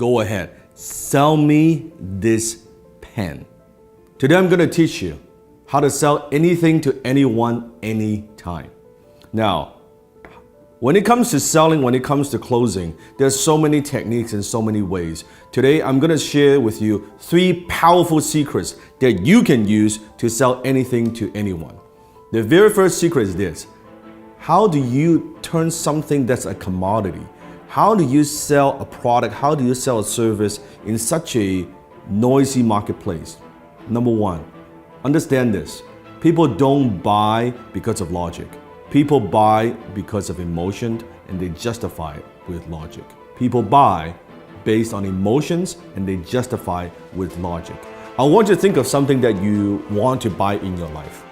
Go ahead, sell me this pen. Today I'm going to teach you how to sell anything to anyone, anytime. Now, when it comes to selling, when it comes to closing, there's so many techniques and so many ways. Today, I'm going to share with you 3 powerful secrets that you can use to sell anything to anyone. The very first secret is this. How do you turn something that's a commodity? How do you sell a product? How do you sell a service in such a noisy marketplace? Number 1, understand this. People don't buy because of logic. People buy because of emotion and they justify it with logic. People buy based on emotions and they justify with logic. I want you to think of something that you want to buy in your life.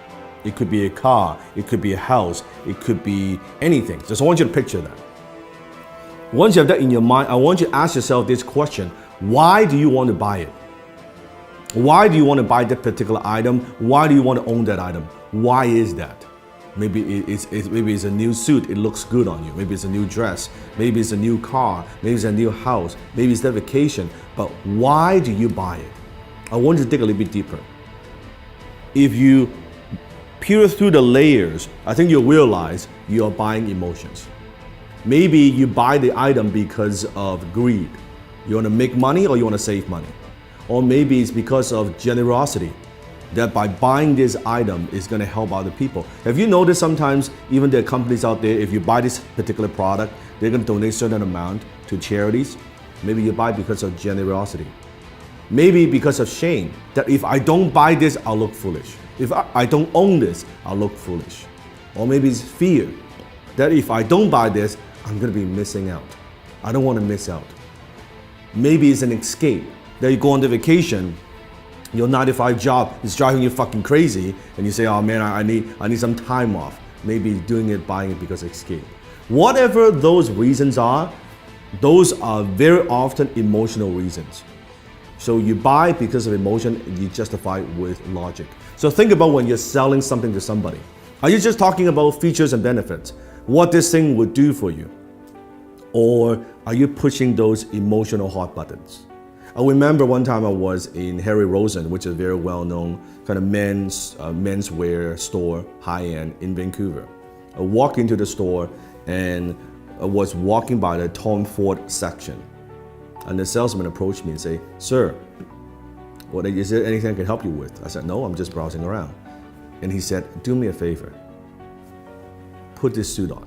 It could be a car, it could be a house, it could be anything. Just I want you to picture that. Once you have that in your mind, I want you to ask yourself this question. Why do you want to buy it? Why do you want to buy that particular item? Why do you want to own that item? Why is that? Maybe it's a new suit, it looks good on you. Maybe it's a new dress. Maybe it's a new car. Maybe it's a new house. Maybe it's that vacation. But why do you buy it? I want you to dig a little bit deeper. If you peel through the layers, I think you'll realize you're buying emotions. Maybe you buy the item because of greed. You want to make money or you want to save money. Or maybe it's because of generosity, that by buying this item is going to help other people. Have you noticed sometimes even there are companies out there, if you buy this particular product, they're going to donate a certain amount to charities. Maybe you buy because of generosity. Maybe because of shame, that if I don't buy this, I'll look foolish. If I don't own this, I'll look foolish. Or maybe it's fear, that if I don't buy this, I'm going to be missing out. I don't want to miss out. Maybe it's an escape, that you go on the vacation, your 9-to-5 job is driving you fucking crazy, and you say, oh man, I need some time off. Maybe doing it, buying it because of escape. Whatever those reasons are, those are very often emotional reasons. So you buy because of emotion and you justify with logic. So think about when you're selling something to somebody. Are you just talking about features and benefits? What this thing would do for you? Or are you pushing those emotional hot buttons? I remember one time I was in Harry Rosen, which is a very well-known kind of menswear store, high-end in Vancouver. I walked into the store and I was walking by the Tom Ford section. And the salesman approached me and said, sir, is there anything I can help you with? I said, no, I'm just browsing around. And he said, do me a favor. Put this suit on.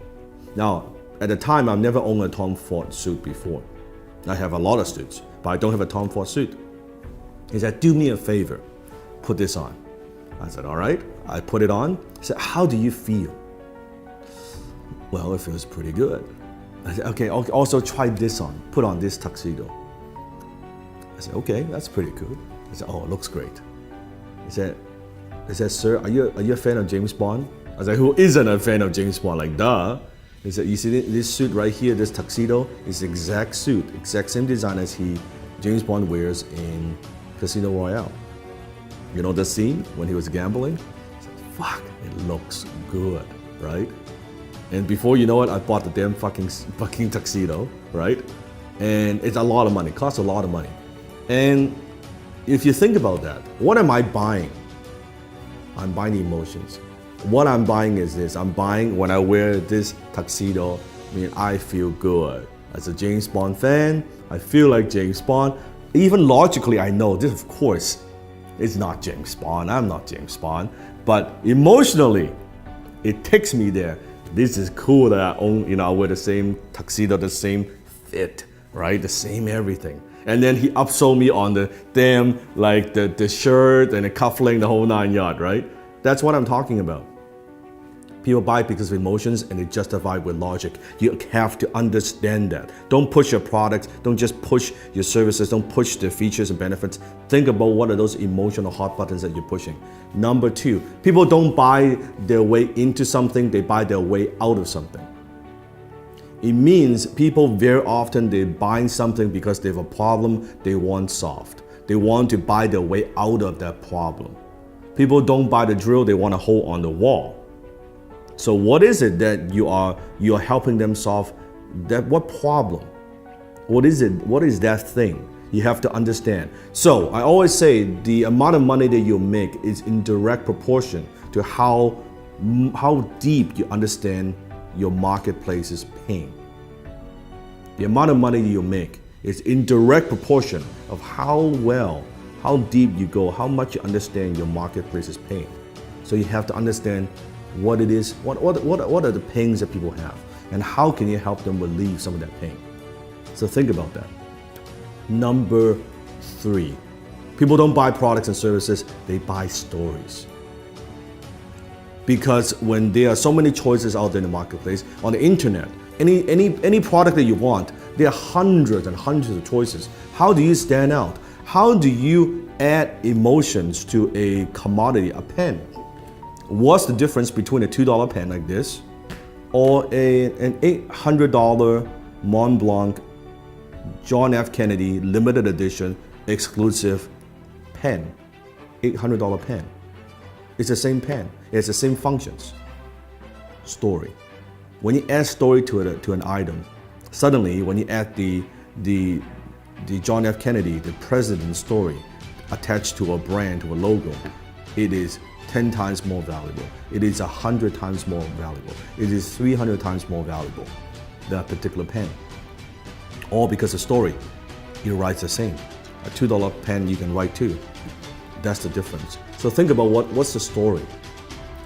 Now, at the time, I've never owned a Tom Ford suit before. I have a lot of suits, but I don't have a Tom Ford suit. He said, do me a favor, put this on. I said, all right. I put it on. He said, how do you feel? Well, it feels pretty good. I said, okay, also try this on. Put on this tuxedo. I said, okay, that's pretty good. He said, oh, it looks great. He said, sir, are you a fan of James Bond? I was like, who isn't a fan of James Bond? Like, duh. He said, you see this suit right here, this tuxedo, is the exact suit, exact same design as James Bond wears in Casino Royale. You know the scene when he was gambling? I said, fuck, it looks good, right? And before you know it, I bought the damn fucking tuxedo, right? And it's a lot of money, costs a lot of money. And if you think about that, what am I buying? I'm buying emotions. What I'm buying is this. I'm buying when I wear this tuxedo, I feel good. As a James Bond fan, I feel like James Bond. Even logically, I know this, of course, is not James Bond. I'm not James Bond. But emotionally, it takes me there. This is cool that I own, I wear the same tuxedo, the same fit, right? The same everything. And then he upsold me on the damn, like the shirt and the cufflink, the whole 9 yards, right? That's what I'm talking about. People buy because of emotions and they justify with logic. You have to understand that. Don't push your products. Don't just push your services. Don't push the features and benefits. Think about what are those emotional hot buttons that you're pushing. Number 2, people don't buy their way into something. They buy their way out of something. It means people very often, they're buying something because they have a problem they want solved. They want to buy their way out of that problem. People don't buy the drill. They want to hold on the wall. So what is it that you are helping them solve? What problem? What is it? What is that thing? You have to understand. So I always say the amount of money that you make is in direct proportion to how deep you understand your marketplace's pain. The amount of money you make is in direct proportion of how deep you go, how much you understand your marketplace's pain. So you have to understand what it is, what are the pains that people have, and how can you help them relieve some of that pain. So think about that. Number 3, people don't buy products and services, they buy stories. Because when there are so many choices out there in the marketplace, on the internet, any product that you want, there are hundreds and hundreds of choices. How do you stand out? How do you add emotions to a commodity, a pen? What's the difference between a $2 pen like this or an $800 Mont Blanc John F. Kennedy limited edition exclusive pen? $800 pen. It's the same pen. It's the same functions. Story. When you add story to an item, suddenly when you add the John F. Kennedy, the president's story attached to a brand, to a logo, it is 10 times more valuable. It is 100 times more valuable. It is 300 times more valuable, that particular pen. All because the story, it writes the same. A $2 pen you can write too. That's the difference. So think about what's the story?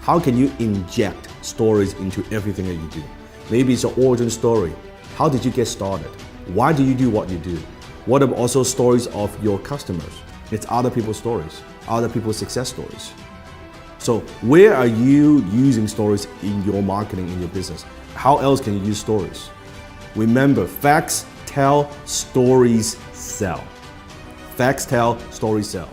How can you inject stories into everything that you do? Maybe it's an origin story. How did you get started? Why do you do what you do? What are also stories of your customers? It's other people's stories, other people's success stories. So where are you using stories in your marketing, in your business? How else can you use stories? Remember, facts tell, stories sell. Facts tell, stories sell.